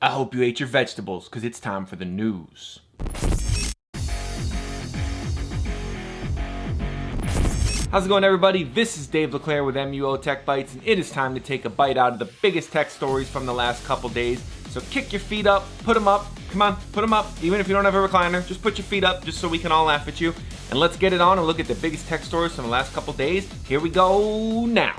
I hope you ate your vegetables, because it's time for the news. How's it going, everybody? This is Dave LeClaire with MUO Tech Bytes, and it is time to take a bite out of the biggest tech stories from the last couple days. So kick your feet up, put them up, come on, put them up. Even if you don't have a recliner, just put your feet up just so we can all laugh at you. And let's get it on and look at the biggest tech stories from the last couple days. Here we go now.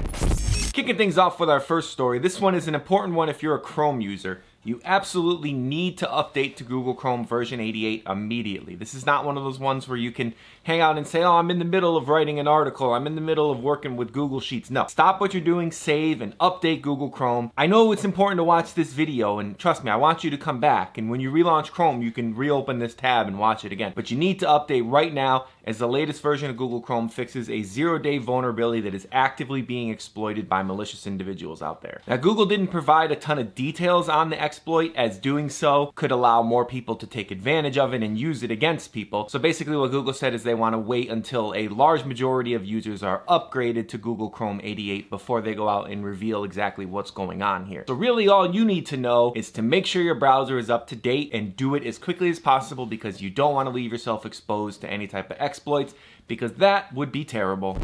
Kicking things off with our first story. This one is an important one if you're a Chrome user. You absolutely need to update to Google Chrome version 88 immediately. This is not one of those ones where you can hang out and say, oh, I'm in the middle of writing an article, I'm in the middle of working with Google Sheets. No, stop what you're doing, save, and update Google Chrome. I know it's important to watch this video, and trust me, I want you to come back, and when you relaunch Chrome, you can reopen this tab and watch it again. But you need to update right now, as the latest version of Google Chrome fixes a 0-day vulnerability that is actively being exploited by malicious individuals out there. Now, Google didn't provide a ton of details on the exploit, as doing so could allow more people to take advantage of it and use it against people. So basically what Google said is they want to wait until a large majority of users are upgraded to Google Chrome 88 before they go out and reveal exactly what's going on here. So really all you need to know is to make sure your browser is up to date and do it as quickly as possible, because you don't want to leave yourself exposed to any type of exploits, because that would be terrible.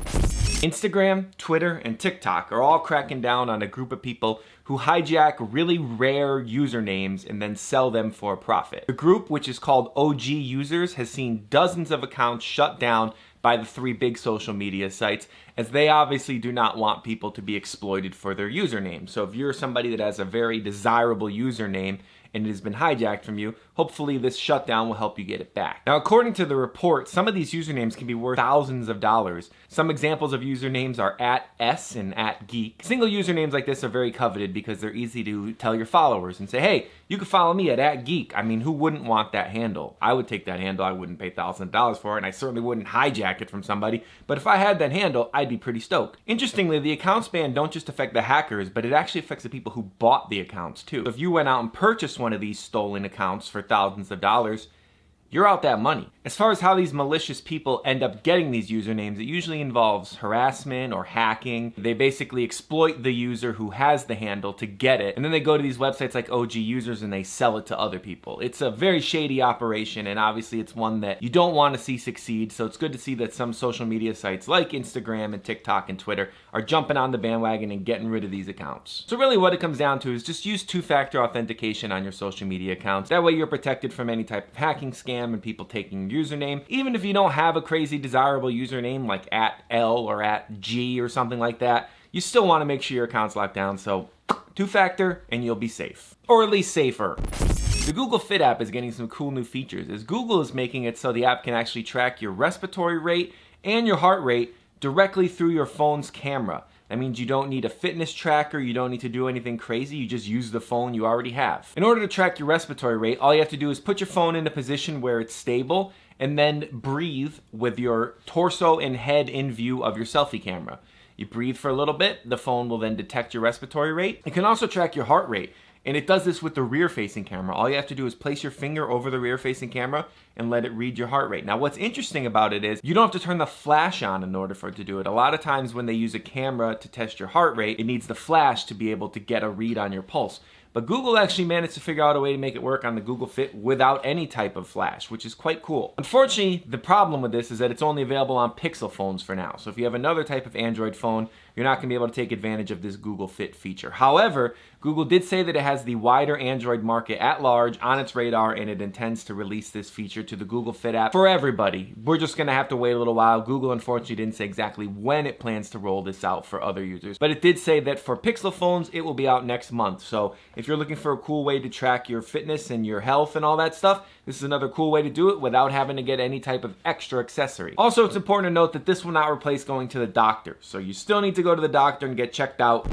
Instagram, Twitter, and TikTok are all cracking down on a group of people who hijack really rare usernames and then sell them for a profit. The group, which is called OG Users, has seen dozens of accounts shut down by the three big social media sites, as they obviously do not want people to be exploited for their username. So if you're somebody that has a very desirable username and it has been hijacked from you, hopefully this shutdown will help you get it back. Now, according to the report, some of these usernames can be worth thousands of dollars. Some examples of usernames are @s and @geek. Single usernames like this are very coveted because they're easy to tell your followers and say, hey, you can follow me at @geek. I mean, who wouldn't want that handle? I would take that handle. I wouldn't pay thousands of dollars for it, and I certainly wouldn't hijack it from somebody. But if I had that handle, I'd be pretty stoked. Interestingly, the accounts ban don't just affect the hackers, but it actually affects the people who bought the accounts too. So if you went out and purchased one of these stolen accounts for thousands of dollars, you're out that money. As far as how these malicious people end up getting these usernames, it usually involves harassment or hacking. They basically exploit the user who has the handle to get it, and then they go to these websites like OG Users and they sell it to other people. It's a very shady operation, and obviously it's one that you don't want to see succeed, so it's good to see that some social media sites like Instagram and TikTok and Twitter are jumping on the bandwagon and getting rid of these accounts. So really what it comes down to is just use two-factor authentication on your social media accounts. That way you're protected from any type of hacking scam and people taking your username. Even if you don't have a crazy desirable username like @L or @G or something like that, you still want to make sure your account's locked down. So two-factor and you'll be safe, or at least safer. The Google Fit app is getting some cool new features, as Google is making it so the app can actually track your respiratory rate and your heart rate directly through your phone's camera. That means you don't need a fitness tracker, you don't need to do anything crazy, you just use the phone you already have. In order to track your respiratory rate, all you have to do is put your phone in a position where it's stable and then breathe with your torso and head in view of your selfie camera. You breathe for a little bit, the phone will then detect your respiratory rate. It can also track your heart rate, and it does this with the rear-facing camera. All you have to do is place your finger over the rear-facing camera and let it read your heart rate. Now, what's interesting about it is you don't have to turn the flash on in order for it to do it. A lot of times when they use a camera to test your heart rate, it needs the flash to be able to get a read on your pulse. But Google actually managed to figure out a way to make it work on the Google Fit without any type of flash, which is quite cool. Unfortunately, the problem with this is that it's only available on Pixel phones for now. So if you have another type of Android phone, you're not going to be able to take advantage of this Google Fit feature. However, Google did say that it has the wider Android market at large on its radar, and it intends to release this feature to the Google Fit app for everybody. We're just going to have to wait a little while. Google unfortunately didn't say exactly when it plans to roll this out for other users, but it did say that for Pixel phones, it will be out next month. So if you're looking for a cool way to track your fitness and your health and all that stuff, this is another cool way to do it without having to get any type of extra accessory. Also, it's important to note that this will not replace going to the doctor, so you still need to go to the doctor and get checked out.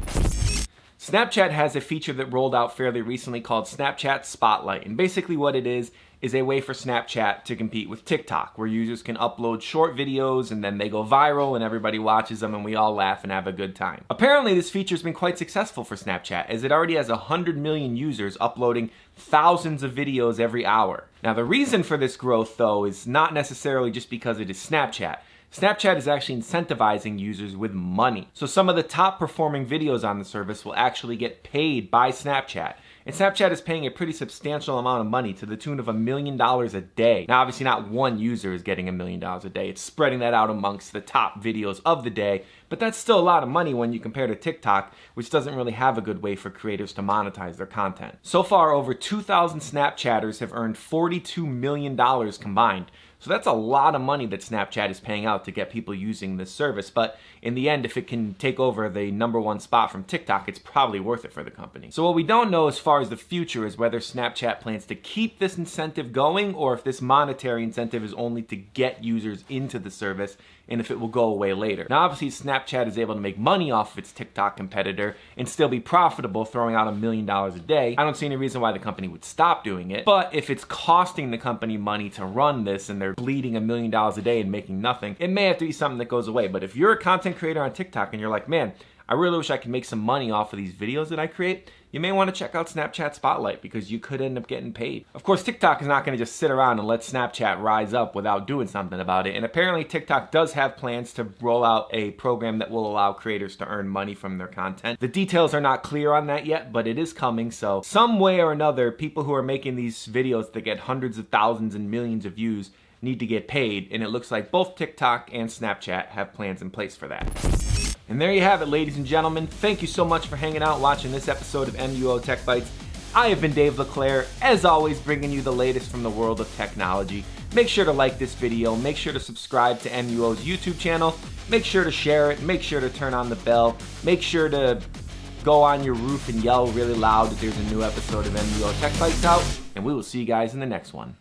Snapchat has a feature that rolled out fairly recently called Snapchat Spotlight, and basically what it is a way for Snapchat to compete with TikTok, where users can upload short videos and then they go viral and everybody watches them and we all laugh and have a good time. Apparently this feature has been quite successful for Snapchat, as it already has 100 million users uploading thousands of videos every hour. Now the reason for this growth though is not necessarily just because it is Snapchat. Snapchat is actually incentivizing users with money. So some of the top performing videos on the service will actually get paid by Snapchat. And Snapchat is paying a pretty substantial amount of money to the tune of $1 million a day. Now, obviously not one user is getting $1 million a day. It's spreading that out amongst the top videos of the day, but that's still a lot of money when you compare to TikTok, which doesn't really have a good way for creators to monetize their content. So far, over 2,000 Snapchatters have earned $42 million combined. So that's a lot of money that Snapchat is paying out to get people using this service. But in the end, if it can take over the #1 spot from TikTok, it's probably worth it for the company. So what we don't know as far as the future is whether Snapchat plans to keep this incentive going or if this monetary incentive is only to get users into the service and if it will go away later. Now, obviously, Snapchat is able to make money off of its TikTok competitor and still be profitable, throwing out $1 million a day. I don't see any reason why the company would stop doing it. But if it's costing the company money to run this and they're bleeding $1 million a day and making nothing, it may have to be something that goes away. But if you're a content creator on TikTok and you're like, man, I really wish I could make some money off of these videos that I create, you may want to check out Snapchat Spotlight because you could end up getting paid. Of course, TikTok is not going to just sit around and let Snapchat rise up without doing something about it. And apparently TikTok does have plans to roll out a program that will allow creators to earn money from their content. The details are not clear on that yet, but it is coming. So some way or another, people who are making these videos that get hundreds of thousands and millions of views need to get paid. And it looks like both TikTok and Snapchat have plans in place for that. And there you have it, ladies and gentlemen. Thank you so much for hanging out watching this episode of MUO Tech Bytes. I have been Dave LeClaire, as always, bringing you the latest from the world of technology. Make sure to like this video. Make sure to subscribe to MUO's YouTube channel. Make sure to share it. Make sure to turn on the bell. Make sure to go on your roof and yell really loud that there's a new episode of MUO Tech Bytes out. And we will see you guys in the next one.